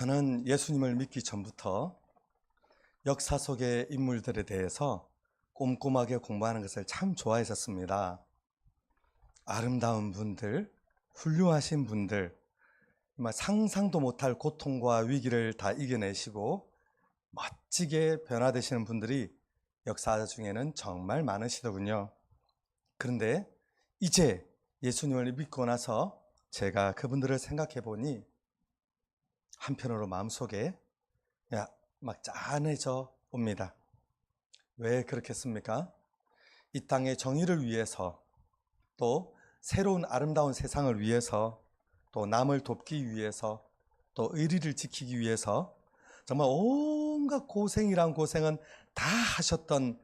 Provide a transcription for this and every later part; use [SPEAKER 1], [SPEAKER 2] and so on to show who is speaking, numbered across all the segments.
[SPEAKER 1] 저는 예수님을 믿기 전부터 역사 속의 인물들에 대해서 꼼꼼하게 공부하는 것을 참 좋아했었습니다. 아름다운 분들, 훌륭하신 분들, 정말 상상도 못할 고통과 위기를 다 이겨내시고 멋지게 변화되시는 분들이 역사 중에는 정말 많으시더군요. 그런데 이제 예수님을 믿고 나서 제가 그분들을 생각해 보니 한편으로 마음속에 막 짠해져 옵니다. 왜 그렇겠습니까? 이 땅의 정의를 위해서, 또 새로운 아름다운 세상을 위해서, 또 남을 돕기 위해서, 또 의리를 지키기 위해서 정말 온갖 고생이란 고생은 다 하셨던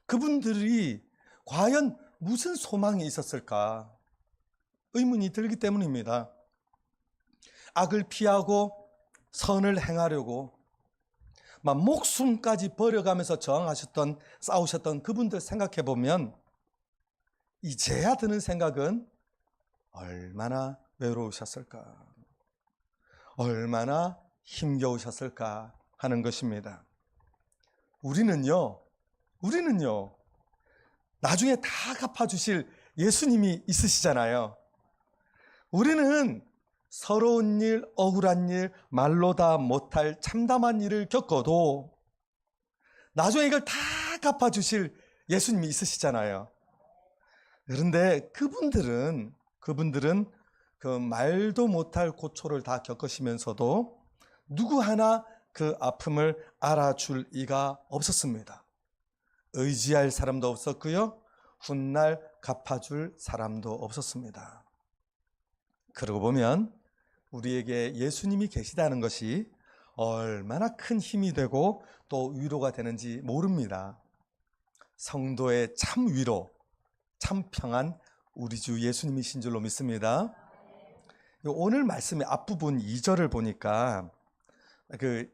[SPEAKER 1] 그분들이 과연 무슨 소망이 있었을까 의문이 들기 때문입니다. 악을 피하고 선을 행하려고 막 목숨까지 버려가면서 저항하셨던, 싸우셨던 그분들 생각해 보면 이제야 드는 생각은 얼마나 외로우셨을까, 얼마나 힘겨우셨을까 하는 것입니다. 우리는요 나중에 다 갚아주실 예수님이 있으시잖아요. 우리는 서러운 일, 억울한 일, 말로 다 못할 참담한 일을 겪어도 나중에 이걸 다 갚아주실 예수님이 있으시잖아요. 그런데 그분들은 그 말도 못할 고초를 다 겪으시면서도 누구 하나 그 아픔을 알아줄 이가 없었습니다. 의지할 사람도 없었고요, 훗날 갚아줄 사람도 없었습니다. 그러고 보면 우리에게 예수님이 계시다는 것이 얼마나 큰 힘이 되고 또 위로가 되는지 모릅니다. 성도의 참 위로, 참 평안 우리 주 예수님이신 줄로 믿습니다. 오늘 말씀의 앞부분 2절을 보니까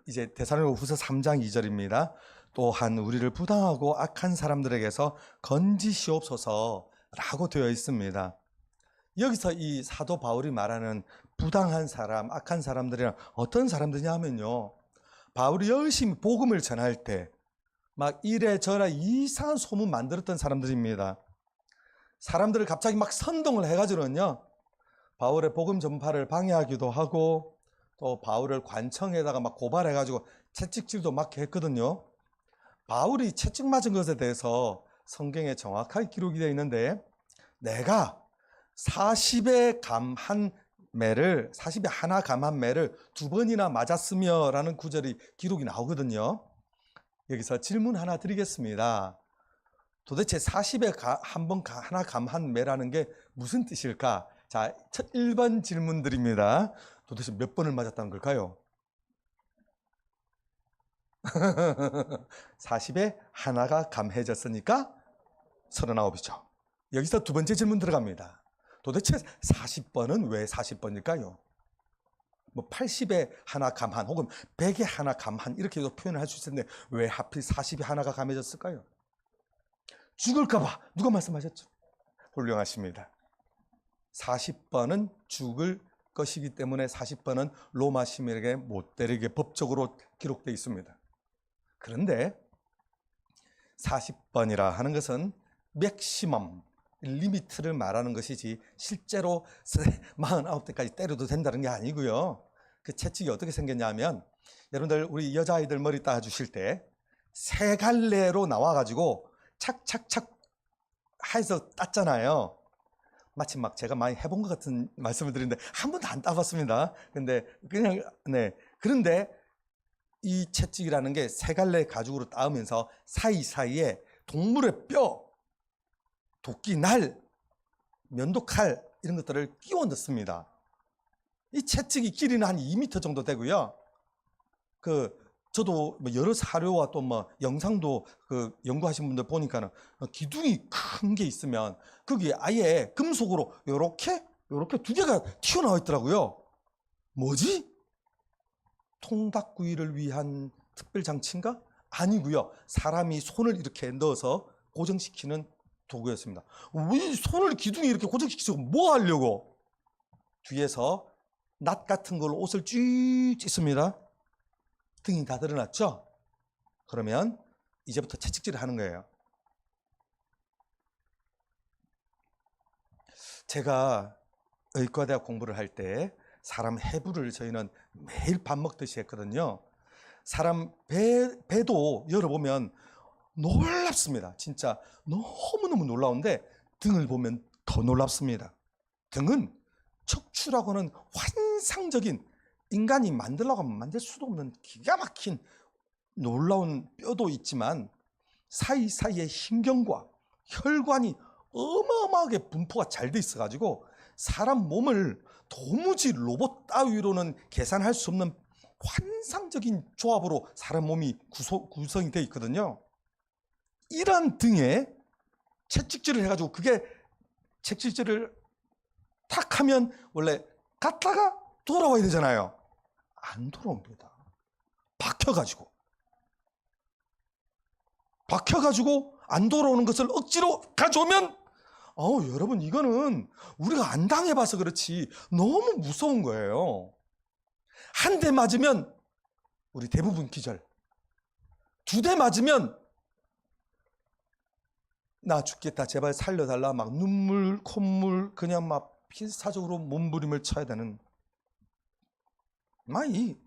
[SPEAKER 1] 이제 데살로니가후서 3장 2절입니다. 또한 우리를 부당하고 악한 사람들에게서 건지시옵소서라고 되어 있습니다. 여기서 이 사도 바울이 말하는 부당한 사람, 악한 사람들이란 어떤 사람들이냐 하면요, 바울이 열심히 복음을 전할 때 막 이래저래 이상한 소문 만들었던 사람들입니다. 사람들을 갑자기 막 선동을 해가지고는요, 바울의 복음 전파를 방해하기도 하고, 또 바울을 관청에다가 막 고발해가지고 채찍질도 막 했거든요. 바울이 채찍 맞은 것에 대해서 성경에 정확하게 기록이 되어 있는데, 내가 40에 하나 감 한 매를 2번이나 맞았으며 라는 구절이 기록이 나오거든요. 여기서 질문 하나 드리겠습니다. 도대체 40에 하나 감 한 매라는 게 무슨 뜻일까? 자, 첫 1번 질문 드립니다. 도대체 몇 번을 맞았다는 걸까요? 40에 하나가 감해졌으니까 39이죠. 여기서 두 번째 질문 들어갑니다. 도대체 40번은 왜 40번일까요? 뭐 80에 하나 감한, 혹은 100에 하나 감한, 이렇게도 표현을 할 수 있었는데 왜 하필 40에 하나가 감해졌을까요? 죽을까봐. 누가 말씀하셨죠? 훌륭하십니다. 40번은 죽을 것이기 때문에 40번은 로마 시민에게 못 때리게 법적으로 기록되어 있습니다. 그런데 40번이라 하는 것은 맥시멈, 리미트를 말하는 것이지 실제로 49대까지 때려도 된다는 게 아니고요. 그 채찍이 어떻게 생겼냐면, 여러분들 우리 여자아이들 머리 따주실 때 세 갈래로 나와가지고 착착착 해서 땄잖아요. 마치 막 제가 많이 해본 것 같은 말씀을 드리는데 한 번도 안 따봤습니다. 근데 그런데 이 채찍이라는 게 세 갈래 가죽으로 따으면서 사이사이에 동물의 뼈, 도끼, 날, 면도칼 이런 것들을 끼워 넣습니다. 이 채찍이 길이는 한 2m 정도 되고요. 저도 여러 사료와 또 영상도 연구하신 분들 보니까는 기둥이 큰 게 있으면 거기에 아예 금속으로 요렇게 두 개가 튀어나와 있더라고요. 뭐지? 통닭구이를 위한 특별 장치인가? 아니고요. 사람이 손을 이렇게 넣어서 고정시키는 도구였습니다. 왜 손을 기둥에 이렇게 고정시키고 뭐 하려고? 뒤에서 낫 같은 걸로 옷을 쭉 찢습니다. 등이 다 드러났죠? 그러면 이제부터 채찍질을 하는 거예요. 제가 의과대학 공부를 할 때 사람 해부를 저희는 매일 밥 먹듯이 했거든요. 사람 배도 열어보면 놀랍습니다. 진짜 너무너무 놀라운데 등을 보면 더 놀랍습니다. 등은 척추라고는 환상적인, 인간이 만들려고 하면 만들 수도 없는 기가 막힌 놀라운 뼈도 있지만 사이사이에 신경과 혈관이 어마어마하게 분포가 잘 돼 있어가지고 사람 몸을 도무지 로봇 따위로는 계산할 수 없는 환상적인 조합으로 사람 몸이 구성이 되어 있거든요. 이런 등에 채찍질을 해가지고, 그게 채찍질을 탁 하면 원래 갔다가 돌아와야 되잖아요. 안 돌아옵니다. 박혀가지고 안 돌아오는 것을 억지로 가져오면, 여러분, 이거는 우리가 안 당해봐서 그렇지 너무 무서운 거예요. 한 대 맞으면 우리 대부분 기절, 2대 맞으면 나 죽겠다, 제발 살려달라, 막 눈물 콧물 그냥 막 필사적으로 몸부림을 쳐야 되는, 한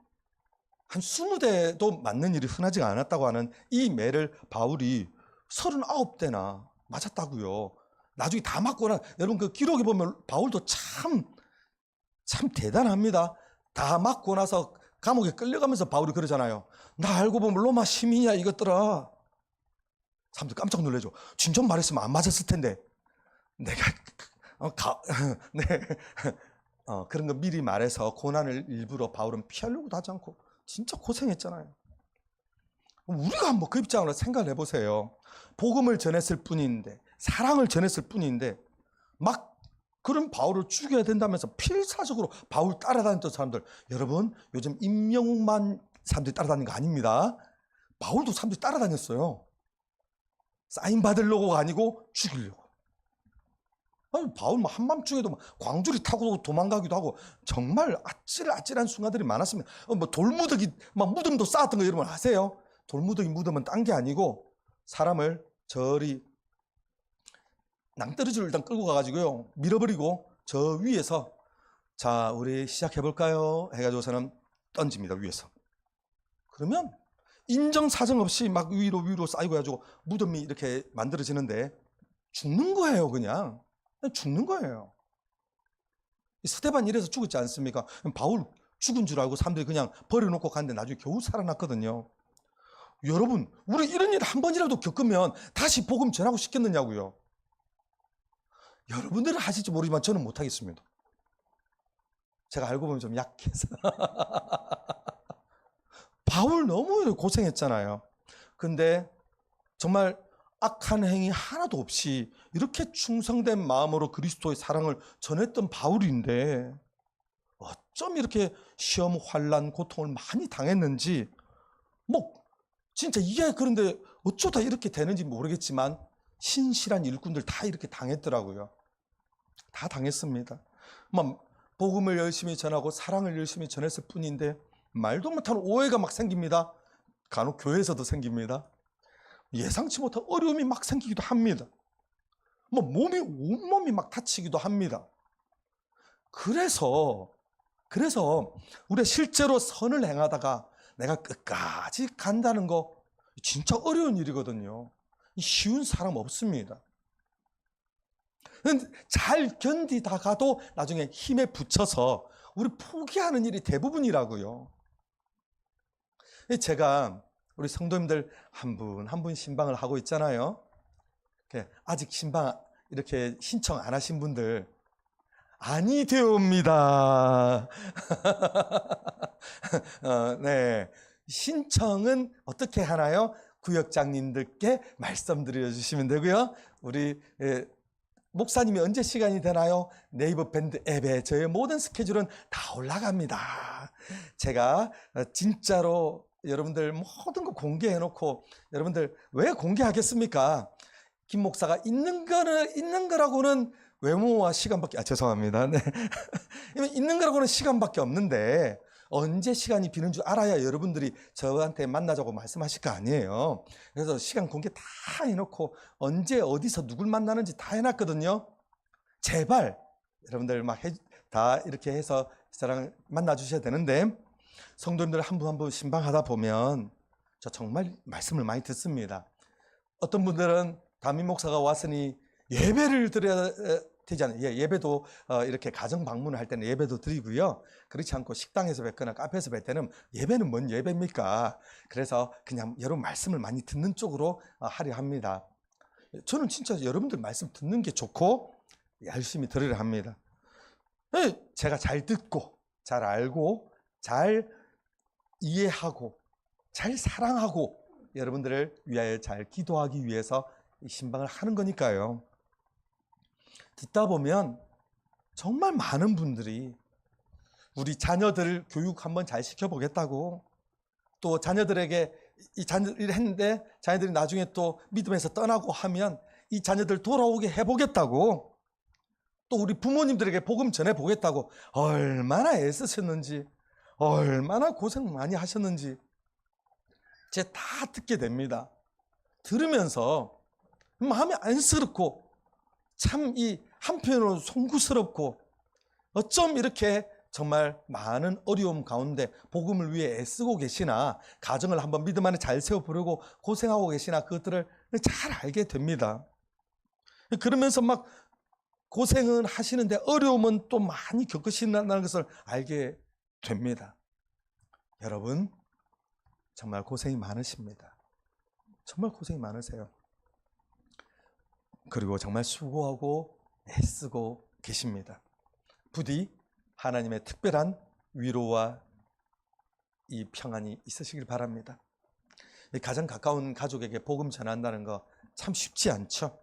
[SPEAKER 1] 20대도 맞는 일이 흔하지가 않았다고 하는 이 매를 바울이 39대나 맞았다고요. 나중에 다 맞거나, 여러분 그 기록에 보면 바울도 참 대단합니다. 다 맞고 나서 감옥에 끌려가면서 바울이 그러잖아요. 나 알고 보면 로마 시민이야 이것들아. 사람들 깜짝 놀라죠. 진정 말했으면 안 맞았을 텐데. 내가 네. 그런 거 미리 말해서 고난을 일부러 바울은 피하려고도 하지 않고 진짜 고생했잖아요. 우리가 한번 그 입장으로 생각을 해보세요. 복음을 전했을 뿐인데, 사랑을 전했을 뿐인데, 막 그런 바울을 죽여야 된다면서 필사적으로 바울 따라다녔던 사람들, 여러분 요즘 임명만 사람들이 따라다니는 거 아닙니다. 바울도 사람들이 따라다녔어요. 사인 받으려고가 아니고 죽이려고. 아니, 바울 한밤중에도 광주리 타고 도망가기도 하고 정말 아찔아찔한 순간들이 많았습니다. 돌무더기 막 무덤도 쌓았던 거 여러분 아세요? 돌무더기 무덤은 딴 게 아니고 사람을 저리 낭떠러지를 일단 끌고 가가지고요, 밀어버리고 저 위에서 자 우리 시작해볼까요? 해가지고서는 던집니다. 위에서. 그러면 인정사정 없이 막 위로 쌓이고 해가지고 무덤이 이렇게 만들어지는데 죽는 거예요. 그냥 죽는 거예요. 스데반 이래서 죽었지 않습니까? 바울 죽은 줄 알고 사람들이 그냥 버려놓고 갔는데 나중에 겨우 살아났거든요. 여러분, 우리 이런 일 한 번이라도 겪으면 다시 복음 전하고 싶겠느냐고요. 여러분들은 하실지 모르지만 저는 못하겠습니다. 제가 알고 보면 좀 약해서. 바울 너무 고생했잖아요. 근데 정말 악한 행위 하나도 없이 이렇게 충성된 마음으로 그리스도의 사랑을 전했던 바울인데 어쩜 이렇게 시험, 환난, 고통을 많이 당했는지, 진짜 이게, 그런데 어쩌다 이렇게 되는지 모르겠지만 신실한 일꾼들 다 이렇게 당했더라고요. 다 당했습니다. 복음을 열심히 전하고 사랑을 열심히 전했을 뿐인데 말도 못하는 오해가 막 생깁니다. 간혹 교회에서도 생깁니다. 예상치 못한 어려움이 막 생기기도 합니다. 온몸이 막 다치기도 합니다. 그래서 우리가 실제로 선을 행하다가 내가 끝까지 간다는 거 진짜 어려운 일이거든요. 쉬운 사람 없습니다. 잘 견디다가도 나중에 힘에 부쳐서 우리 포기하는 일이 대부분이라고요. 제가 우리 성도님들 한 분 신방을 하고 있잖아요. 아직 신방 이렇게 신청 안 하신 분들 아니 되옵니다. 네, 신청은 어떻게 하나요? 구역장님들께 말씀드려 주시면 되고요. 우리 목사님이 언제 시간이 되나요? 네이버 밴드 앱에 저의 모든 스케줄은 다 올라갑니다. 제가 진짜로 여러분들 모든 거 공개해놓고, 여러분들 왜 공개하겠습니까? 김 목사가 있는 거라고는 외모와 시간밖에 죄송합니다. 네. 있는 거라고는 시간밖에 없는데 언제 시간이 비는 줄 알아야 여러분들이 저한테 만나자고 말씀하실 거 아니에요. 그래서 시간 공개 다 해놓고 언제 어디서 누굴 만나는지 다 해놨거든요. 제발 여러분들 다 이렇게 해서 저랑 만나 주셔야 되는데, 성도님들 한 분 한 분 신방하다 보면 저 정말 말씀을 많이 듣습니다. 어떤 분들은 담임 목사가 왔으니 예배를 드려야 되잖아요. 예배도 이렇게 가정 방문을 할 때는 예배도 드리고요. 그렇지 않고 식당에서 뵙거나 카페에서 뵐 때는 예배는 뭔 예배입니까? 그래서 그냥 여러분 말씀을 많이 듣는 쪽으로 하려 합니다. 저는 진짜 여러분들 말씀 듣는 게 좋고 열심히 들으려 합니다. 제가 잘 듣고 잘 알고 잘 이해하고 잘 사랑하고 여러분들을 위하여 잘 기도하기 위해서 이 신방을 하는 거니까요. 듣다 보면 정말 많은 분들이 우리 자녀들 교육 한번 잘 시켜보겠다고, 또 자녀들에게 이 자녀들이 했는데 자녀들이 나중에 또 믿음에서 떠나고 하면 이 자녀들 돌아오게 해보겠다고, 또 우리 부모님들에게 복음 전해보겠다고 얼마나 애쓰셨는지, 얼마나 고생 많이 하셨는지 제가 다 듣게 됩니다. 들으면서 마음이 안쓰럽고 참 이 한편으로 송구스럽고, 어쩜 이렇게 정말 많은 어려움 가운데 복음을 위해 애쓰고 계시나, 가정을 한번 믿음 안에 잘 세워보려고 고생하고 계시나, 그것들을 잘 알게 됩니다. 그러면서 막 고생은 하시는데 어려움은 또 많이 겪으신다는 것을 알게 됩니다. 여러분 정말 고생이 많으십니다. 정말 고생이 많으세요. 그리고 정말 수고하고 애쓰고 계십니다. 부디 하나님의 특별한 위로와 이 평안이 있으시길 바랍니다. 가장 가까운 가족에게 복음 전한다는 거 참 쉽지 않죠.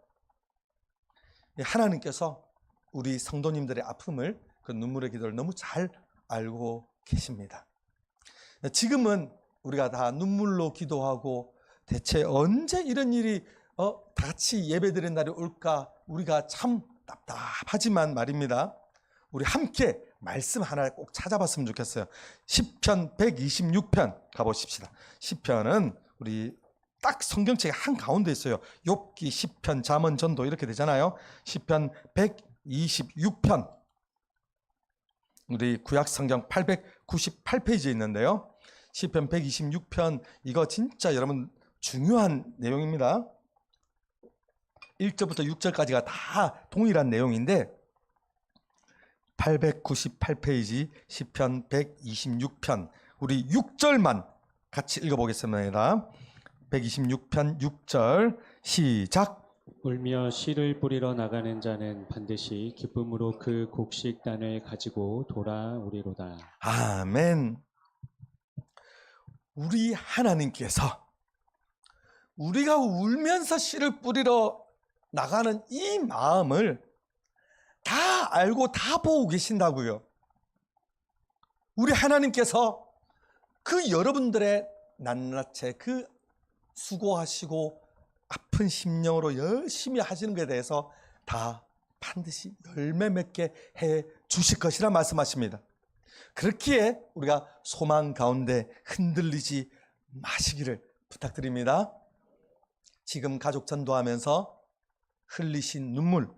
[SPEAKER 1] 하나님께서 우리 성도님들의 아픔을, 그 눈물의 기도를 너무 잘 알고 계십니다. 지금은 우리가 다 눈물로 기도하고 대체 언제 이런 일이 다 같이 예배드리는 날이 올까, 우리가 참 답답하지만 말입니다. 우리 함께 말씀 하나 꼭 찾아봤으면 좋겠어요. 시편 126편 가보십시다. 시편은 우리 딱 성경책의 한가운데 있어요. 욥기, 시편, 잠언, 전도 이렇게 되잖아요. 시편 126편, 우리 구약성경 898페이지에 있는데요. 시편 126편, 이거 진짜 여러분 중요한 내용입니다. 1절부터 6절까지가 다 동일한 내용인데, 898페이지 시편 126편 우리 6절만 같이 읽어보겠습니다. 126편 6절 시작.
[SPEAKER 2] 울며 씨를 뿌리러 나가는 자는 반드시 기쁨으로 그 곡식단을 가지고 돌아오리로다.
[SPEAKER 1] 아멘. 우리 하나님께서 우리가 울면서 씨를 뿌리러 나가는 이 마음을 다 알고 다 보고 계신다고요. 우리 하나님께서 그 여러분들의 낱낱이 그 수고하시고 아픈 심령으로 열심히 하시는 것에 대해서 다 반드시 열매 맺게 해 주실 것이라 말씀하십니다. 그렇기에 우리가 소망 가운데 흔들리지 마시기를 부탁드립니다. 지금 가족 전도하면서 흘리신 눈물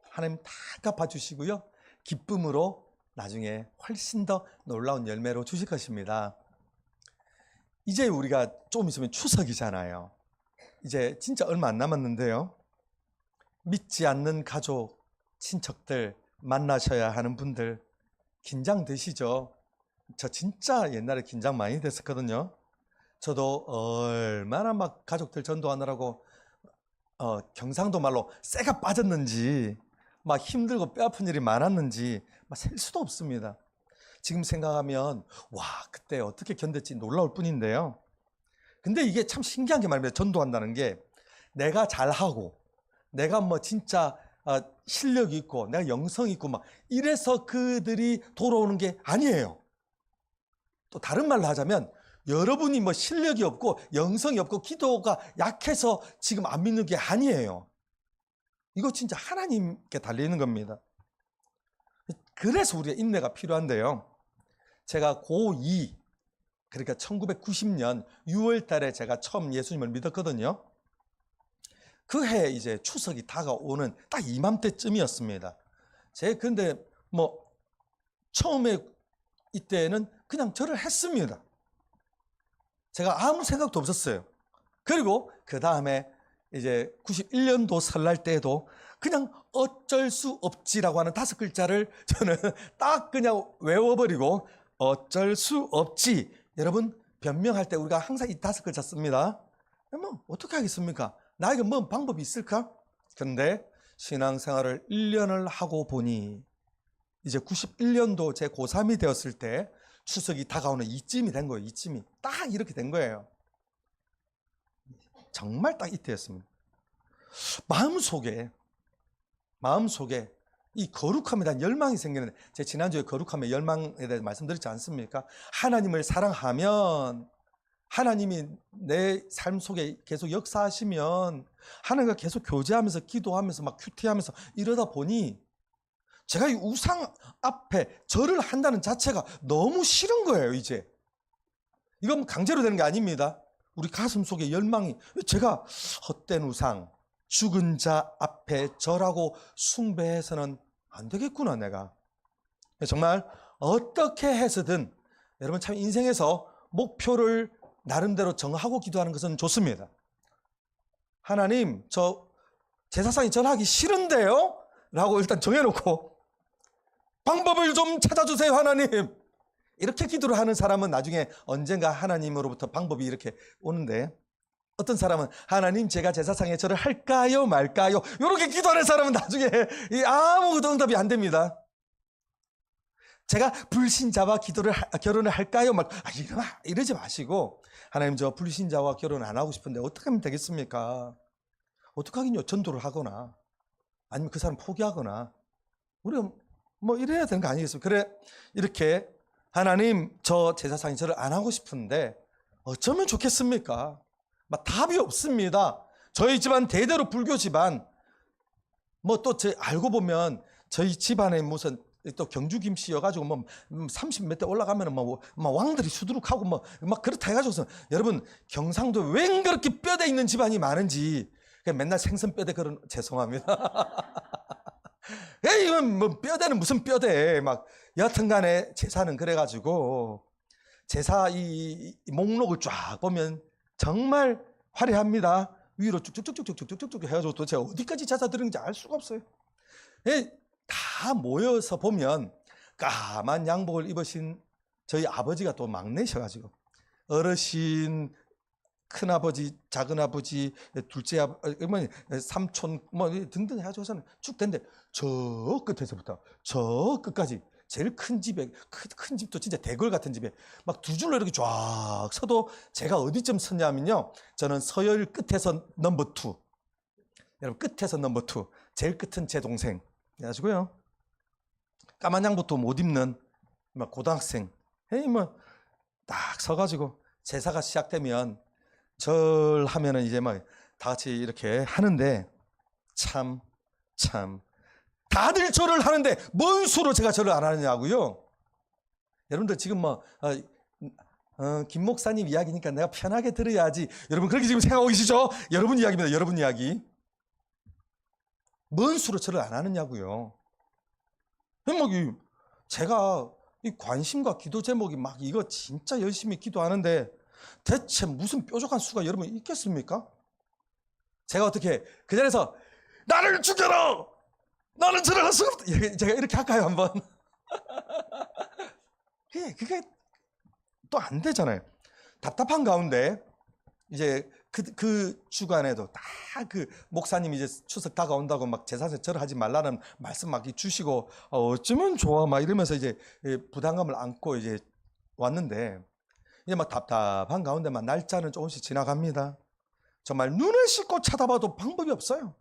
[SPEAKER 1] 하나님 다 갚아주시고요, 기쁨으로 나중에 훨씬 더 놀라운 열매로 주실 것입니다. 이제 우리가 조금 있으면 추석이잖아요. 이제 진짜 얼마 안 남았는데요, 믿지 않는 가족, 친척들 만나셔야 하는 분들 긴장되시죠? 저 진짜 옛날에 긴장 많이 됐었거든요. 저도 얼마나 막 가족들 전도하느라고 경상도 말로 쇠가 빠졌는지, 막 힘들고 뼈 아픈 일이 많았는지 막 셀 수도 없습니다. 지금 생각하면 와, 그때 어떻게 견뎠지 놀라울 뿐인데요. 근데 이게 참 신기한 게 말입니다. 전도한다는 게 내가 잘하고 내가 뭐 진짜 실력이 있고 내가 영성이 있고 막 이래서 그들이 돌아오는 게 아니에요. 또 다른 말로 하자면 여러분이 뭐 실력이 없고 영성이 없고 기도가 약해서 지금 안 믿는 게 아니에요. 이거 진짜 하나님께 달리는 겁니다. 그래서 우리가 인내가 필요한데요. 제가 고2, 그러니까 1990년 6월 달에 제가 처음 예수님을 믿었거든요. 그 해 이제 추석이 다가오는 딱 이맘때쯤이었습니다. 제가 근데 뭐 처음에 이때는 그냥 절을 했습니다. 제가 아무 생각도 없었어요. 그리고 그 다음에 이제 91년도 설날 때에도 그냥 어쩔 수 없지라고 하는 5글자를 저는 딱 그냥 외워버리고 어쩔 수 없지. 여러분 변명할 때 우리가 항상 이 5글자 씁니다. 뭐 어떻게 하겠습니까? 나에게 뭐 방법이 있을까? 그런데 신앙생활을 1년을 하고 보니 이제 91년도 제 고3이 되었을 때 추석이 다가오는 이쯤이 된 거예요. 이쯤이 딱 이렇게 된 거예요. 정말 딱 이때였습니다. 마음속에 이 거룩함에 대한 열망이 생기는데, 제가 지난주에 거룩함의 열망에 대해서 말씀드렸지 않습니까? 하나님을 사랑하면, 하나님이 내 삶 속에 계속 역사하시면, 하나님과 계속 교제하면서 기도하면서 막 큐티하면서 이러다 보니 제가 이 우상 앞에 절을 한다는 자체가 너무 싫은 거예요. 이제 이건 강제로 되는 게 아닙니다. 우리 가슴 속에 열망이, 제가 헛된 우상, 죽은 자 앞에 절하고 숭배해서는 안 되겠구나. 내가 정말 어떻게 해서든, 여러분 참 인생에서 목표를 나름대로 정하고 기도하는 것은 좋습니다. 하나님, 저 제사상이 절하기 싫은데요? 라고 일단 정해놓고 방법을 좀 찾아주세요 하나님. 이렇게 기도를 하는 사람은 나중에 언젠가 하나님으로부터 방법이 이렇게 오는데, 어떤 사람은 하나님 제가 제사상에 절을 할까요 말까요, 이렇게 기도하는 사람은 나중에 아무것도 응답이 안 됩니다. 제가 불신자와 결혼을 할까요? 막 이러지 마시고, 하나님 저 불신자와 결혼 안 하고 싶은데 어떻게 하면 되겠습니까? 어떻게 하긴요? 전도를 하거나 아니면 그 사람 포기하거나 우리가 뭐 이래야 되는 거 아니겠습니까? 그래, 이렇게 하나님 저 제사상에 절을 안 하고 싶은데 어쩌면 좋겠습니까? 막 답이 없습니다. 저희 집안 대대로 불교 집안, 뭐 또 알고 보면 저희 집안에 무슨 또 경주 김씨여가지고 뭐 30몇 대 올라가면 뭐 왕들이 수두룩하고 뭐 막 그렇다 해가지고서, 여러분 경상도 왜 그렇게 뼈대 있는 집안이 많은지 그냥 맨날 생선 뼈대 그런, 죄송합니다. 이건 뭐 뼈대는 무슨 뼈대, 막 여하튼간에 제사는 그래가지고 제사 이 목록을 쫙 보면 정말 화려합니다. 위로 쭉쭉쭉쭉쭉쭉쭉 해가지고 도대체 어디까지 제사 드리는지 알 수가 없어요. 다 모여서 보면 까만 양복을 입으신 저희 아버지가 또 막내셔가지고, 어르신, 큰아버지, 작은아버지, 둘째 어머니, 삼촌 뭐 등등 해가지고서는 쭉 됐는데, 저 끝에서부터 저 끝까지 제일 큰 집에, 큰 집도 진짜 대궐 같은 집에 막 두 줄로 이렇게 쫙 서도, 제가 어디쯤 섰냐면요, 저는 서열 끝에서 넘버 2, 여러분 끝에서 넘버 2, 제일 끝은 제 동생 해가지고요, 까만 양복도 못 입는 막 고등학생, 뭐 딱 서가지고 제사가 시작되면 절하면은 이제 막 다 같이 이렇게 하는데, 참 다들 절을 하는데 뭔 수로 제가 절을 안 하느냐고요. 여러분들 지금 뭐 김 목사님 이야기니까 내가 편하게 들어야지, 여러분 그렇게 지금 생각하고 계시죠? 여러분 이야기입니다. 여러분 이야기. 뭔 수로 절을 안 하느냐고요. 제가 이 관심과 기도 제목이 막 이거 진짜 열심히 기도하는데 대체 무슨 뾰족한 수가 여러분 있겠습니까? 제가 어떻게 그 자리에서 나를 죽여라! 나는 절을 할 수가 없다! 제가 이렇게 할까요 한번? 그게 또 안 되잖아요. 답답한 가운데 이제 그 주간에도 다 그 목사님이 이제 추석 다가온다고 막 제사에 절하지 말라는 말씀 막 주시고, 어쩌면 좋아 막 이러면서 이제 부담감을 안고 이제 왔는데, 이제 막 답답한 가운데만 날짜는 조금씩 지나갑니다. 정말 눈을 씻고 쳐다봐도 방법이 없어요.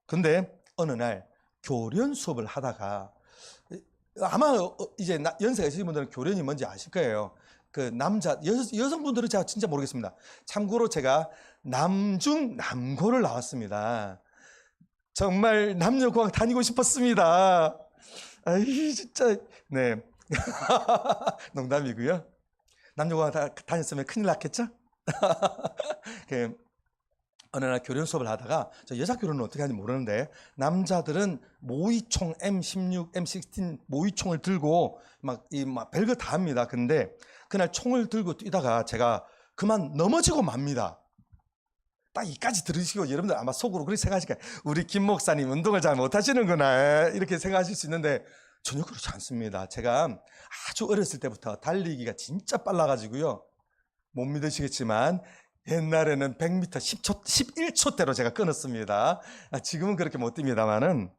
[SPEAKER 1] 근데 어느 날 교련 수업을 하다가, 아마 이제 연세가 있으신 분들은 교련이 뭔지 아실 거예요. 그 여성분들은 제가 진짜 모르겠습니다. 참고로 제가 남중 남고를 나왔습니다. 정말 남녀공학 다니고 싶었습니다. 아이 진짜 네 농담이고요. 남녀공학 다녔으면 큰일 났겠죠? 그 어느 날 교련 수업을 하다가 저 여자 교련은 어떻게 하는지 모르는데 남자들은 모의총 M16, M16 모의총을 들고 막 별거 다 합니다. 근데 그날 총을 들고 뛰다가 제가 그만 넘어지고 맙니다. 딱 이까지 들으시고 여러분들 아마 속으로 그렇게 생각하실 거예요. 우리 김 목사님 운동을 잘 못하시는구나 이렇게 생각하실 수 있는데 전혀 그렇지 않습니다. 제가 아주 어렸을 때부터 달리기가 진짜 빨라가지고요. 못 믿으시겠지만 옛날에는 100m 10초, 11초대로 제가 끊었습니다. 지금은 그렇게 못 뜁니다만은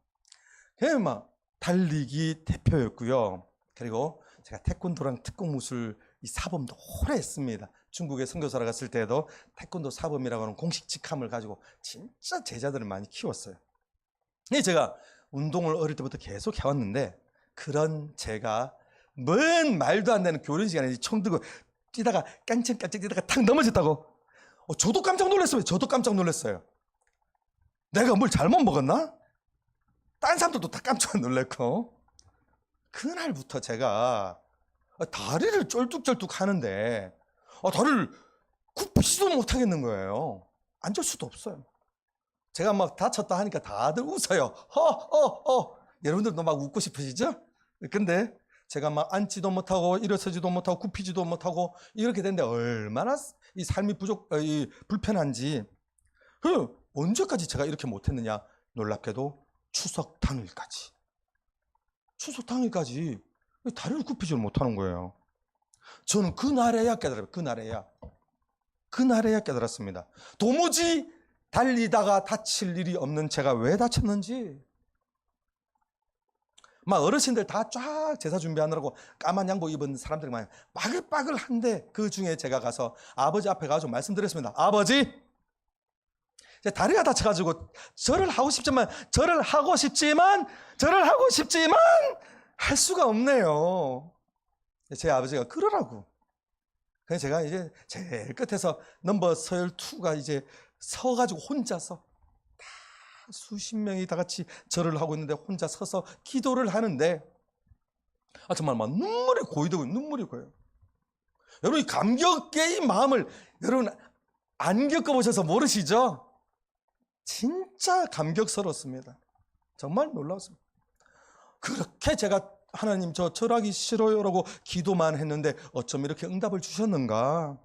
[SPEAKER 1] 그냥 막 달리기 대표였고요. 그리고 제가 태권도랑 특공무술 이 사범도 오래 했습니다. 중국에 선교사로 갔을 때도 태권도 사범이라고 하는 공식 직함을 가지고 진짜 제자들을 많이 키웠어요. 제가 운동을 어릴 때부터 계속 해왔는데 그런 제가 뭔 말도 안 되는 교련 시간에 총 들고 뛰다가 깡청깡청 뛰다가 탁 넘어졌다고. 저도 깜짝 놀랐어요. 저도 깜짝 놀랐어요. 내가 뭘 잘못 먹었나? 딴 사람들도 다 깜짝 놀랐고. 그날부터 제가 다리를 쩔뚝쩔뚝 하는데 다리를 굽히지도 못하겠는 거예요. 앉을 수도 없어요. 제가 막 다쳤다 하니까 다들 웃어요. 여러분들도 막 웃고 싶으시죠? 근데 제가 막 앉지도 못하고 일어서지도 못하고 굽히지도 못하고 이렇게 됐는데 얼마나 이 삶이 불편한지. 언제까지 제가 이렇게 못했느냐? 놀랍게도 추석 당일까지 다리를 굽히지 못하는 거예요. 저는 그날에야 깨달아요. 그날에야 깨달았습니다. 도무지 달리다가 다칠 일이 없는 제가 왜 다쳤는지. 막 어르신들 다 쫙 제사 준비하느라고 까만 양복 입은 사람들이 많이 빠글빠글한데 그 중에 제가 가서 아버지 앞에 가서 말씀드렸습니다. 아버지, 다리가 다쳐가지고 절을 하고 싶지만 할 수가 없네요. 제 아버지가 그러라고. 그래서 제가 이제 제일 끝에서 넘버 서열 2가 이제 서가지고 혼자서 다 수십 명이 다 같이 절을 하고 있는데 혼자 서서 기도를 하는데 정말 막 눈물이 고여요. 여러분 이 감격의 이 마음을 여러분 안 겪어보셔서 모르시죠? 진짜 감격스럽습니다. 정말 놀라웠습니다. 그렇게 제가 하나님 저 절하기 싫어요라고 기도만 했는데 어쩜 이렇게 응답을 주셨는가.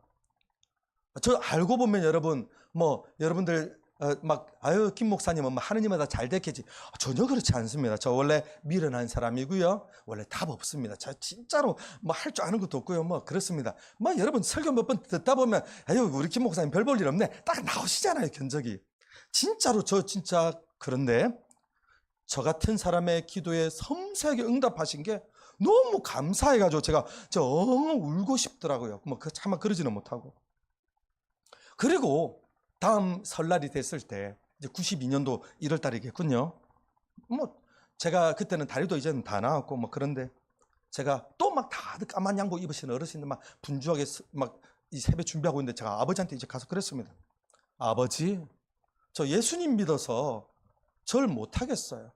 [SPEAKER 1] 저 알고 보면 여러분 여러분들 김 목사님은 하느님마다 잘 됐겠지. 전혀 그렇지 않습니다. 저 원래 미련한 사람이고요. 원래 답 없습니다. 저 진짜로 할 줄 아는 것도 없고요. 그렇습니다. 여러분 설교 몇 번 듣다 보면 우리 김 목사님 별 볼 일 없네. 딱 나오시잖아요. 견적이. 진짜로 저 진짜 그런데 저 같은 사람의 기도에 섬세하게 응답하신 게 너무 감사해가지고 제가 울고 싶더라고요. 차마 그러지는 못하고. 그리고 다음 설날이 됐을 때 이제 92년도 1월 달이겠군요. 제가 그때는 다리도 이제는 다 나왔고 그런데 제가 또 다들 까만 양복 입으신 어르신들 분주하게 이 세배 준비하고 있는데 제가 아버지한테 이제 가서 그랬습니다. 아버지, 저 예수님 믿어서 절 못하겠어요.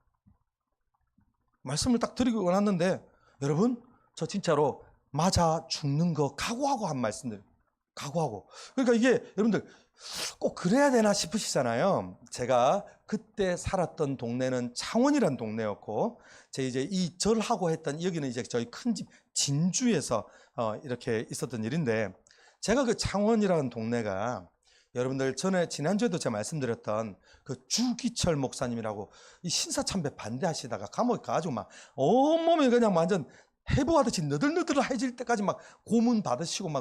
[SPEAKER 1] 말씀을 딱 드리고 왔는데 여러분 저 진짜로 맞아 죽는 거 각오하고 한 말씀들. 각오하고. 그러니까 이게 여러분들 꼭 그래야 되나 싶으시잖아요. 제가 그때 살았던 동네는 창원이라는 동네였고 이제 이 절하고 했던 여기는 이제 저희 큰 집 진주에서 이렇게 있었던 일인데 제가 그 창원이라는 동네가 여러분들 전에 지난주에도 제가 말씀드렸던 그 주기철 목사님이라고 이 신사참배 반대하시다가 감옥에 가가지고 온몸이 그냥 완전 해부하듯이 너들너들해질 때까지 고문 받으시고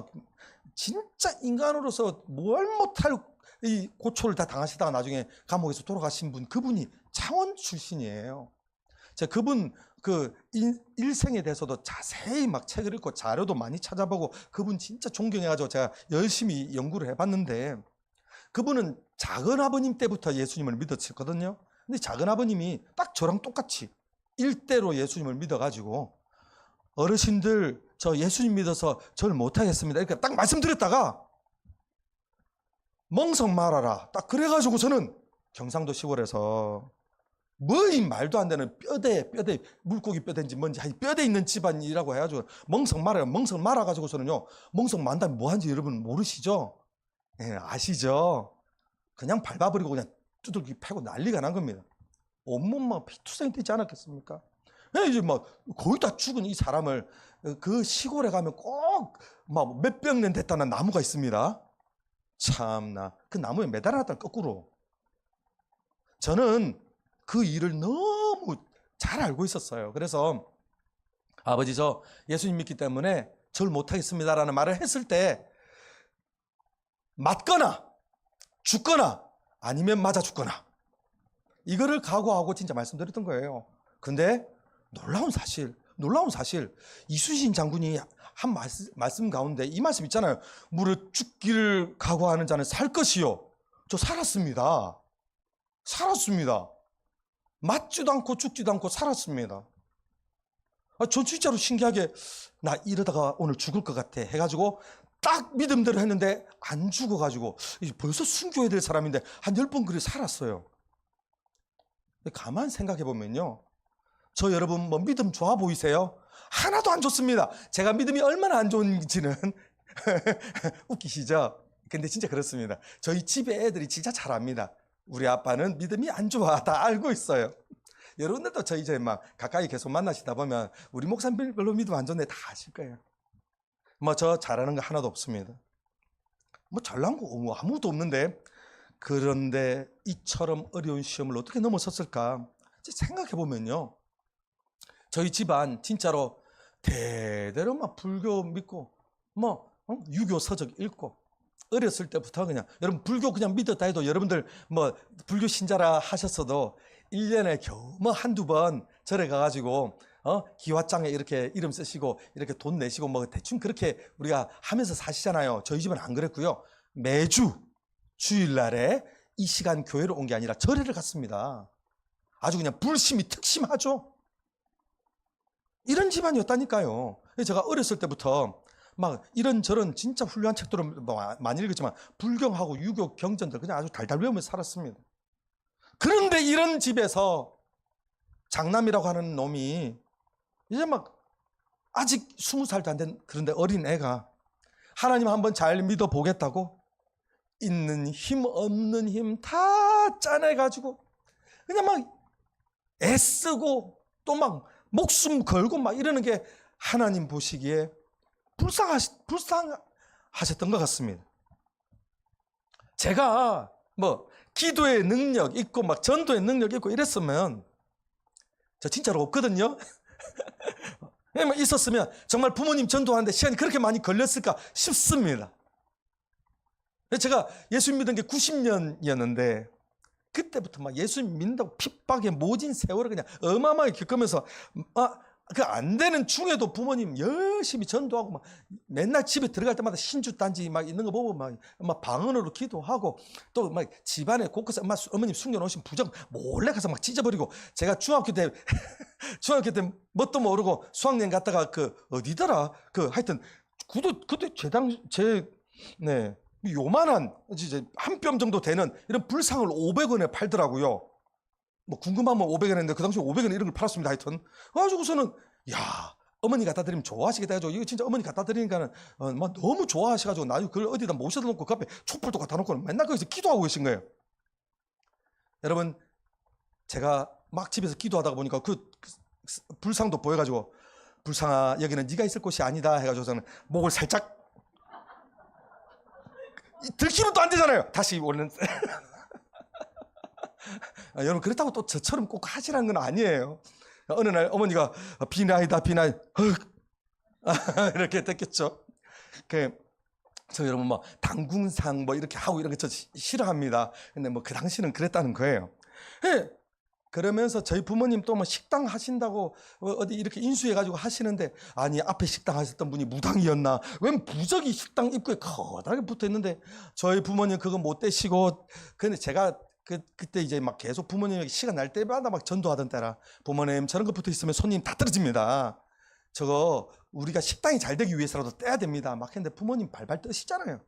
[SPEAKER 1] 진짜 인간으로서 뭘 못할 이 고초를 다 당하시다가 나중에 감옥에서 돌아가신 분, 그분이 창원 출신이에요. 제가 그분 일생에 대해서도 자세히 책을 읽고 자료도 많이 찾아보고 그분 진짜 존경해가지고 제가 열심히 연구를 해봤는데 그분은 작은 아버님 때부터 예수님을 믿었거든요. 근데 작은 아버님이 딱 저랑 똑같이 일대로 예수님을 믿어가지고 어르신들 저 예수님 믿어서 절 못하겠습니다 이렇게 딱 말씀드렸다가 멍석 말아라 딱 그래가지고 저는 경상도 시골에서 뭐 이 말도 안 되는 뼈대 물고기 뼈대인지 뭔지 뼈대 있는 집안이라고 해가지고 멍석 말아가지고서는요, 멍석 만 다음에 뭐 하는지 여러분 모르시죠? 예, 아시죠? 그냥 밟아버리고 그냥 두들기 패고 난리가 난 겁니다. 온몸 막 피투성이 되지 않았겠습니까? 예, 이제 막 거의 다 죽은 이 사람을 그 시골에 가면 꼭 막 몇백 년 됐다는 나무가 있습니다. 참나, 그 나무에 매달아놨다 거꾸로. 저는 그 일을 너무 잘 알고 있었어요. 그래서 아버지 저 예수님 믿기 때문에 절 못하겠습니다라는 말을 했을 때 맞거나 죽거나 아니면 맞아 죽거나 이거를 각오하고 진짜 말씀드렸던 거예요. 근데 놀라운 사실 이순신 장군이 한 말씀 가운데 이 말씀 있잖아요. 무릇 죽기를 각오하는 자는 살 것이요. 저 살았습니다. 맞지도 않고 죽지도 않고 살았습니다. 전 진짜로 신기하게 나 이러다가 오늘 죽을 것 같아 해가지고 딱 믿음대로 했는데 안 죽어가지고 벌써 순교해야 될 사람인데 한 10번 그래 살았어요. 가만 생각해 보면요, 저 여러분 뭐 믿음 좋아 보이세요? 하나도 안 좋습니다. 제가 믿음이 얼마나 안 좋은지는 웃기시죠? 근데 진짜 그렇습니다. 저희 집에 애들이 진짜 잘 압니다. 우리 아빠는 믿음이 안 좋아. 다 알고 있어요. 여러분들도 저희 이제 막 가까이 계속 만나시다 보면 우리 목사님 별로 믿음 안 좋네 다 아실 거예요. 뭐 저 잘하는 거 하나도 없습니다. 뭐 잘난 거 뭐 아무것도 없는데, 그런데 이처럼 어려운 시험을 어떻게 넘어섰을까 생각해 보면요, 저희 집안 진짜로 대대로 막 불교 믿고 뭐 유교 서적 읽고 어렸을 때부터 그냥 여러분 불교 그냥 믿었다 해도 여러분들 뭐 불교 신자라 하셨어도 1년에 겨우 뭐 한두 번 절에 가가지고 기와장에 이렇게 이름 쓰시고 이렇게 돈 내시고 뭐 대충 그렇게 우리가 하면서 사시잖아요. 저희 집은 안 그랬고요. 매주 주일날에 이 시간 교회로 온 게 아니라 절에를 갔습니다. 아주 그냥 불심이 특심하죠. 이런 집안이었다니까요. 제가 어렸을 때부터 막 이런저런 진짜 훌륭한 책들을 많이 읽었지만 불경하고 유교 경전들 그냥 아주 달달 외우면서 살았습니다. 그런데 이런 집에서 장남이라고 하는 놈이 이제 막 아직 20살도 안 된 그런데 어린 애가 하나님 한번 잘 믿어보겠다고 있는 힘 없는 힘 다 짜내가지고 그냥 막 애쓰고 또 막 목숨 걸고 막 이러는 게 하나님 보시기에 불쌍하셨던 것 같습니다. 제가 뭐 기도의 능력 있고 막 전도의 능력 있고 이랬으면 저 진짜로 없거든요. 있었으면 정말 부모님 전도하는데 시간이 그렇게 많이 걸렸을까 싶습니다. 제가 예수님 믿은 게 90년이었는데 그때부터 막 예수님 믿는다고 핍박에 모진 세월을 그냥 어마어마하게 겪으면서 그 안 되는 중에도 부모님 열심히 전도하고 막 맨날 집에 들어갈 때마다 신주 단지 막 있는 거 보고 막 방언으로 기도하고 또 막 집안에 곳곳에 어머님 숨겨놓으신 부적 몰래 가서 막 찢어버리고 제가 중학교 때 뭣도 모르고 수학여행 갔다가 그 어디더라 그 하여튼 그때 네 요만한 이제 한 뼘 정도 되는 이런 불상을 500원에 팔더라고요. 뭐 궁금하면 500원인데 그 당시에 500원 이런 걸 팔았습니다. 하여튼 그래가지고서는 야 어머니 갖다 드리면 좋아하시겠다 해가지고 이거 진짜 어머니 갖다 드리니까는 막 너무 좋아하셔가지고 나중에 그걸 어디다 모셔다 놓고 그 앞에 촛불도 갖다 놓고 맨날 거기서 기도하고 계신 거예요. 여러분 제가 막 집에서 기도하다가 보니까 그 불상도 보여가지고 불상아 여기는 네가 있을 곳이 아니다 해가지고서는 목을 살짝 들키면 또 안 되잖아요. 다시 원래 여러분 그렇다고 또 저처럼 꼭 하시라는 건 아니에요. 어느 날 어머니가 비나이다 이렇게 됐겠죠. 저 여러분 뭐 당궁상 뭐 이렇게 하고 이런 거 저 싫어합니다. 근데 뭐 그 당시는 그랬다는 거예요. 그러면서 저희 부모님 또 뭐 식당 하신다고 어디 이렇게 인수해가지고 하시는데 아니 앞에 식당 하셨던 분이 무당이었나? 웬 부적이 식당 입구에 커다랗게 붙어 있는데 저희 부모님 그거 못 되시고 근데 제가 그때 이제 막 계속 부모님에게 시간 날 때마다 막 전도하던 때라 부모님 저런 거 붙어 있으면 손님 다 떨어집니다. 저거 우리가 식당이 잘 되기 위해서라도 떼야 됩니다. 막 했는데 부모님 발발 떠시잖아요.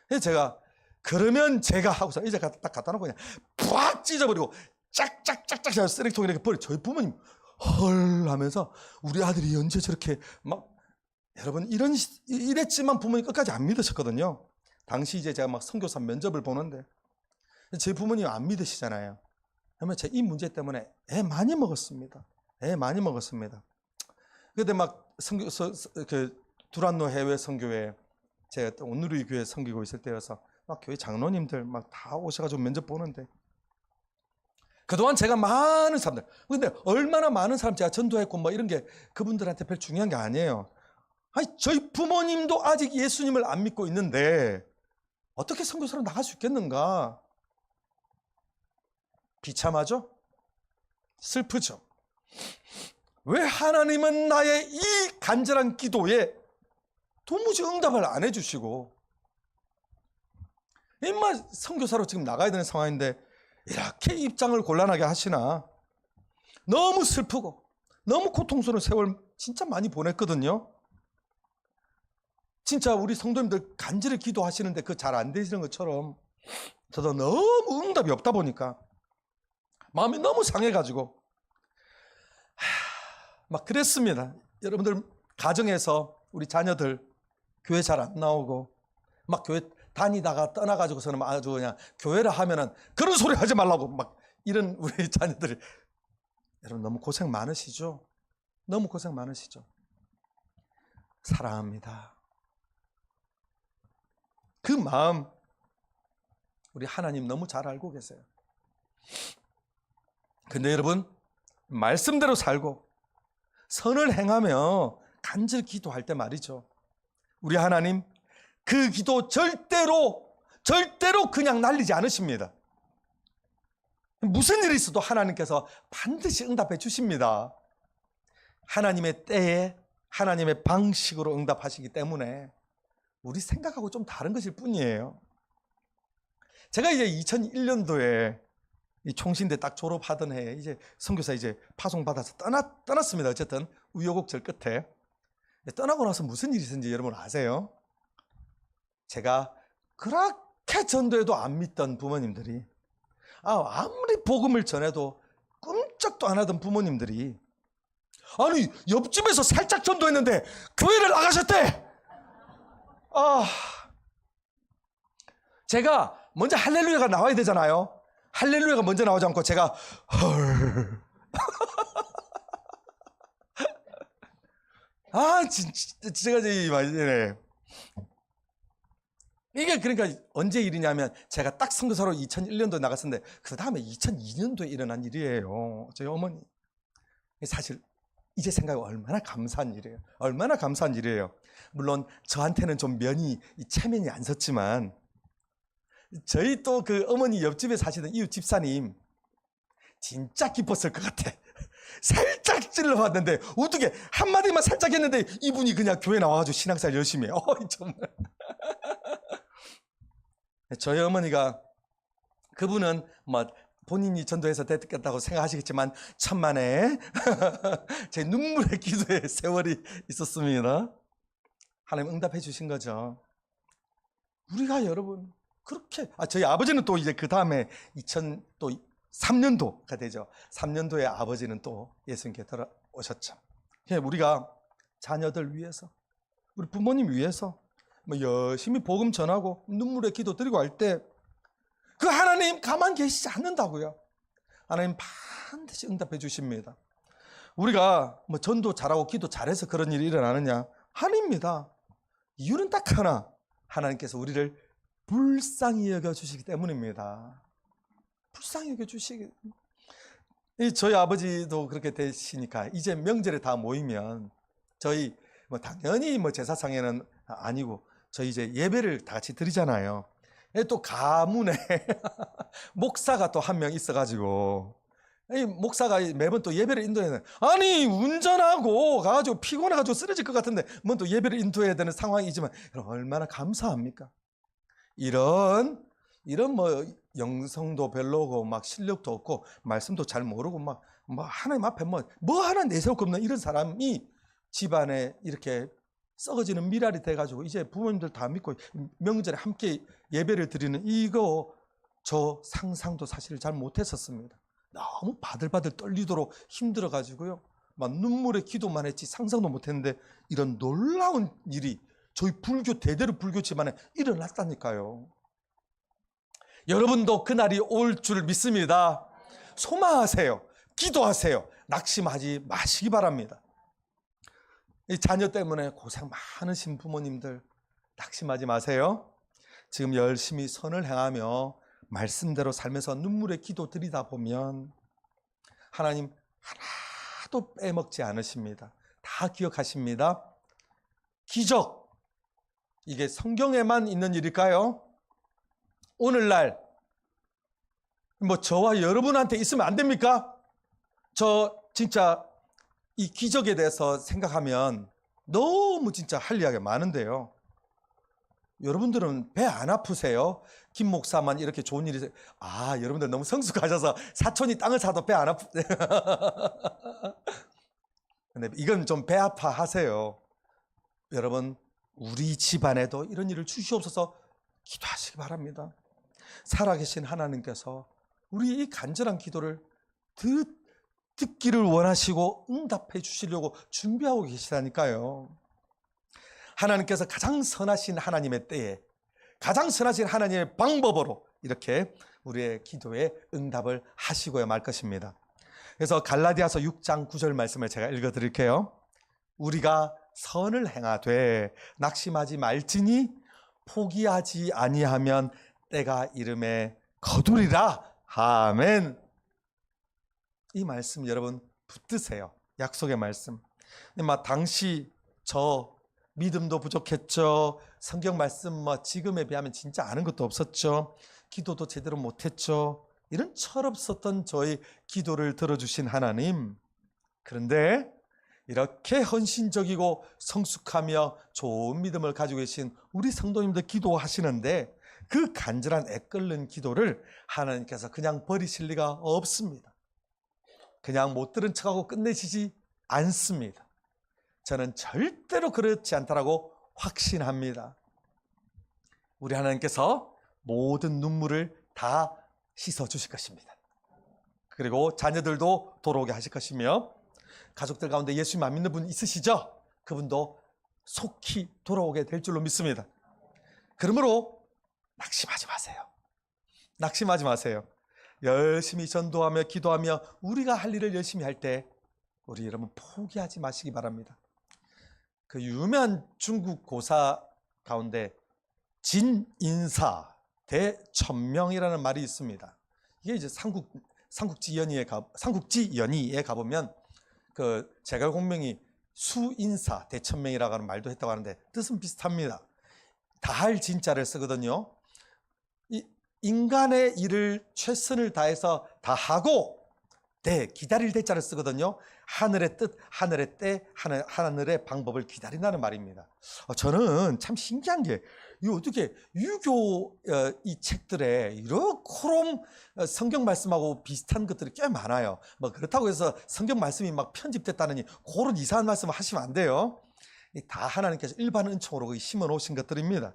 [SPEAKER 1] 그래서 제가 그러면 제가 하고서 이제 딱 갖다 놓고 그냥 팍 찢어버리고 짝짝짝짝 쓰레기통에 이렇게 버려. 저희 부모님 헐 하면서 우리 아들이 언제 저렇게 막 여러분 이랬지만 부모님 끝까지 안 믿으셨거든요. 당시 이제 제가 막 선교사 면접을 보는데 제 부모님 안 믿으시잖아요. 그러면 제가 이 문제 때문에 애 많이 먹었습니다. 애 많이 먹었습니다. 그때 막 두란노 해외 선교회 제가 온누리 교회 섬기고 있을 때여서 막 교회 장로님들 막 다 오셔가지고 면접 보는데 그동안 제가 많은 사람들 근데 얼마나 많은 사람 제가 전도했고 뭐 이런 게 그분들한테 별 중요한 게 아니에요. 아니 저희 부모님도 아직 예수님을 안 믿고 있는데 어떻게 선교사로 나갈 수 있겠는가? 비참하죠? 슬프죠? 왜 하나님은 나의 이 간절한 기도에 도무지 응답을 안 해주시고 인마 선교사로 지금 나가야 되는 상황인데 이렇게 입장을 곤란하게 하시나? 너무 슬프고 너무 고통스러운 세월 진짜 많이 보냈거든요. 진짜 우리 성도님들 간절히 기도하시는데 그 잘 안 되시는 것처럼 저도 너무 응답이 없다 보니까 마음이 너무 상해가지고 막 그랬습니다. 여러분들 가정에서 우리 자녀들 교회 잘 안 나오고 막 교회 다니다가 떠나가지고서는 아주 그냥 교회를 하면은 그런 소리 하지 말라고 막 이런 우리 자녀들이 여러분 너무 고생 많으시죠? 너무 고생 많으시죠? 사랑합니다. 그 마음 우리 하나님 너무 잘 알고 계세요. 근데 여러분 말씀대로 살고 선을 행하며 간절히 기도할 때 말이죠. 우리 하나님 그 기도 절대로 그냥 날리지 않으십니다. 무슨 일이 있어도 하나님께서 반드시 응답해 주십니다. 하나님의 때에 하나님의 방식으로 응답하시기 때문에 우리 생각하고 좀 다른 것일 뿐이에요. 제가 이제 2001년도에 이 총신대 딱 졸업하던 해에 이제 선교사 이제 파송받아서 떠났습니다. 어쨌든 우여곡절 끝에 떠나고 나서 무슨 일이 있었는지 여러분 아세요? 제가 그렇게 전도해도 안 믿던 부모님들이 아무리 복음을 전해도 꿈쩍도 안 하던 부모님들이 아니 옆집에서 살짝 전도했는데 교회를 나가셨대. 제가 먼저 할렐루야가 나와야 되잖아요. 할렐루야가 먼저 나오지 않고 제가 헐 진짜 제가 이제 이게 그러니까 언제 일이냐면 제가 딱 선교사로 2001년도에 나갔었는데 그 다음에 2002년도에 일어난 일이에요. 저희 어머니 사실 이제 생각해 얼마나 감사한 일이에요. 얼마나 감사한 일이에요. 물론 저한테는 좀 체면이 안 섰지만 저희 또 그 어머니 옆집에 사시던 이웃 집사님 진짜 기뻤을 것 같아. 살짝 찔러봤는데 어떻게 한마디만 살짝 했는데 이분이 그냥 교회 나와가지고 신앙생활 열심히 해요. 정말. 저희 어머니가 그분은 뭐 본인이 전도해서 됐겠다고 생각하시겠지만 천만에 제 눈물의 기도의 세월이 있었습니다. 하나님 응답해 주신 거죠. 우리가 여러분 그렇게 저희 아버지는 또 이제 그 다음에 2003년도가 되죠. 3년도에 아버지는 또 예수님께 들어오셨죠. 우리가 자녀들 위해서 우리 부모님 위해서 뭐 열심히 복음 전하고 눈물의 기도 드리고 할 때 그 하나님 가만 계시지 않는다고요. 하나님 반드시 응답해 주십니다. 우리가 뭐 전도 잘하고 기도 잘해서 그런 일이 일어나느냐? 아닙니다. 이유는 딱 하나. 하나님께서 우리를 불쌍히 여겨주시기 때문입니다. 불쌍히 여겨주시기. 저희 아버지도 그렇게 되시니까 이제 명절에 다 모이면 저희 뭐 당연히 뭐 제사상에는 아니고 저희 이제 예배를 다 같이 드리잖아요. 또 가문에 목사가 또 한 명 있어가지고 이 목사가 매번 또 예배를 인도해야 돼. 아니 운전하고 가가지고 피곤해가지고 쓰러질 것 같은데 뭔 또 예배를 인도해야 되는 상황이지만 얼마나 감사합니까? 이런 뭐 영성도 별로고 막 실력도 없고 말씀도 잘 모르고 막 하나님 앞에 뭐 하나 내세울 거 없는 이런 사람이 집안에 이렇게 썩어지는 미랄이 돼가지고 이제 부모님들 다 믿고 명절에 함께 예배를 드리는 이거 저 상상도 사실 잘 못했었습니다. 너무 바들바들 떨리도록 힘들어가지고요. 막 눈물의 기도만 했지 상상도 못했는데 이런 놀라운 일이 저희 불교 대대로 불교 집안에 일어났다니까요. 여러분도 그날이 올 줄 믿습니다. 소망하세요. 기도하세요. 낙심하지 마시기 바랍니다. 이 자녀 때문에 고생 많으신 부모님들 낙심하지 마세요. 지금 열심히 선을 행하며 말씀대로 살면서 눈물의 기도 드리다 보면 하나님 하나도 빼먹지 않으십니다. 다 기억하십니다. 기적, 이게 성경에만 있는 일일까요? 오늘날 저와 여러분한테 있으면 안 됩니까? 저 진짜 이 기적에 대해서 생각하면 너무 진짜 할 이야기가 많은데요. 여러분들은 배 안 아프세요? 김 목사만 이렇게 좋은 일이 여러분들 너무 성숙하셔서 사촌이 땅을 사도 배 안 아프. 근데 이건 좀 배 아파 하세요. 여러분, 우리 집안에도 이런 일을 주시옵소서 기도하시기 바랍니다. 살아계신 하나님께서 우리 이 간절한 기도를 듣기를 원하시고 응답해 주시려고 준비하고 계시다니까요. 하나님께서 가장 선하신 하나님의 때에 가장 선하신 하나님의 방법으로 이렇게 우리의 기도에 응답을 하시고야 말 것입니다. 그래서 갈라디아서 6장 9절 말씀을 제가 읽어드릴게요. 우리가 선을 행하되 낙심하지 말지니 포기하지 아니하면 때가 이름에 거두리라. 아멘. 이 말씀 여러분 붙드세요. 약속의 말씀. 당시 저 믿음도 부족했죠. 성경 말씀 지금에 비하면 진짜 아는 것도 없었죠. 기도도 제대로 못했죠. 이런 철없었던 저의 기도를 들어주신 하나님. 그런데 이렇게 헌신적이고 성숙하며 좋은 믿음을 가지고 계신 우리 성도님들 기도하시는데 그 간절한 애끓는 기도를 하나님께서 그냥 버리실 리가 없습니다. 그냥 못 들은 척하고 끝내시지 않습니다. 저는 절대로 그렇지 않다라고 확신합니다. 우리 하나님께서 모든 눈물을 다 씻어 주실 것입니다. 그리고 자녀들도 돌아오게 하실 것이며 가족들 가운데 예수님 안 믿는 분 있으시죠? 그분도 속히 돌아오게 될 줄로 믿습니다. 그러므로 낙심하지 마세요. 낙심하지 마세요. 열심히 전도하며 기도하며 우리가 할 일을 열심히 할 때 우리 여러분 포기하지 마시기 바랍니다. 그 유명한 중국 고사 가운데 진인사 대천명이라는 말이 있습니다. 이게 이제 삼국지 연의에 가보면 그 제갈공명이 수인사 대천명이라고 하는 말도 했다고 하는데 뜻은 비슷합니다. 다할 진자를 쓰거든요. 이 인간의 일을 최선을 다해서 다하고 기다릴 대자를 쓰거든요. 하늘의 뜻, 하늘의 때, 하늘의 방법을 기다린다는 말입니다. 저는 참 신기한 게 어떻게 유교 이 책들에 이렇게 성경 말씀하고 비슷한 것들이 꽤 많아요. 그렇다고 해서 성경 말씀이 막 편집됐다느니 그런 이상한 말씀을 하시면 안 돼요. 다 하나님께서 일반 은총으로 심어 놓으신 것들입니다.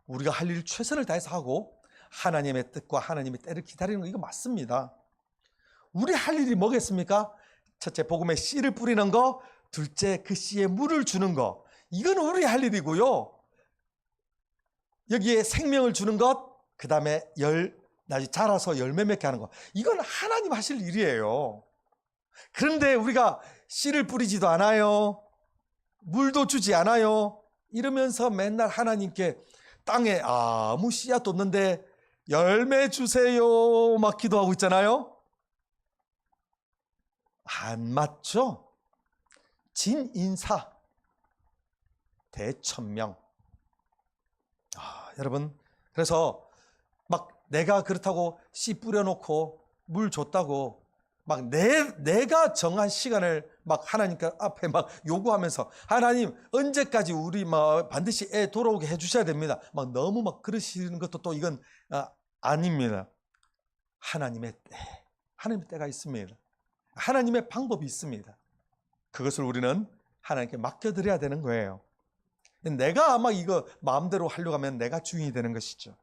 [SPEAKER 1] 우리가 할 일을 최선을 다해서 하고 하나님의 뜻과 하나님의 때를 기다리는 거 이거 맞습니다. 우리 할 일이 뭐겠습니까? 첫째, 복음의 씨를 뿌리는 거. 둘째, 그 씨에 물을 주는 거. 이건 우리 할 일이고요. 여기에 생명을 주는 것. 그 다음에 자라서 열매 맺게 하는 거. 이건 하나님 하실 일이에요. 그런데 우리가 씨를 뿌리지도 않아요. 물도 주지 않아요. 이러면서 맨날 하나님께 땅에 아무 씨앗도 없는데 열매 주세요 막 기도하고 있잖아요. 안 맞죠? 진인사 대천명. 여러분, 그래서 막 내가 그렇다고 씨 뿌려놓고 물 줬다고 막 내가 정한 시간을 막 하나님 앞에 막 요구하면서 하나님 언제까지 우리 막 반드시 애 돌아오게 해주셔야 됩니다. 막 너무 막 그러시는 것도 또 이건 아닙니다. 하나님의 때가 있습니다. 하나님의 방법이 있습니다. 그것을 우리는 하나님께 맡겨드려야 되는 거예요. 내가 아마 이거 마음대로 하려고 하면 내가 주인이 되는 것이죠.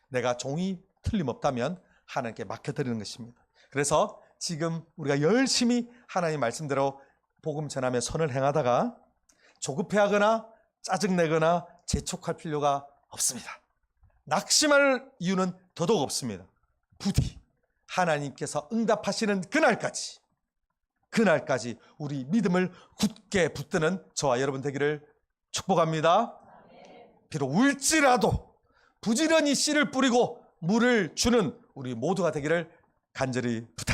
[SPEAKER 1] 내가 종이 틀림없다면 하나님께 맡겨드리는 것입니다. 그래서 지금 우리가 열심히 하나님 말씀대로 복음 전하며 선을 행하다가 조급해하거나 짜증내거나 재촉할 필요가 없습니다. 낙심할 이유는 더더욱 없습니다. 부디 하나님께서 응답하시는 그날까지 우리 믿음을 굳게 붙드는 저와 여러분 되기를 축복합니다. 비록 울지라도 부지런히 씨를 뿌리고 물을 주는 우리 모두가 되기를 간절히 부탁드립니다.